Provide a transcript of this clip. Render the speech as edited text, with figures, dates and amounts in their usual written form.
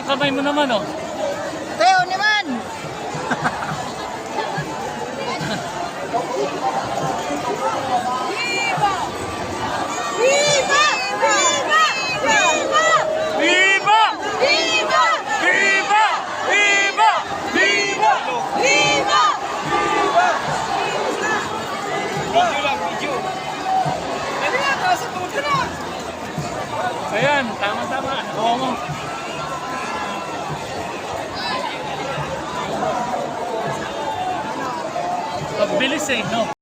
kamay mo naman, oh. Teo naman! Viva! Viva! Viva! Viva! Viva! Viva! Viva! Viva! Viva! Viva! Video lang, video. Ano yan? Nasa tuod ka na. Ayan, tama-tama. Oo mo. Pagbilis eh, no?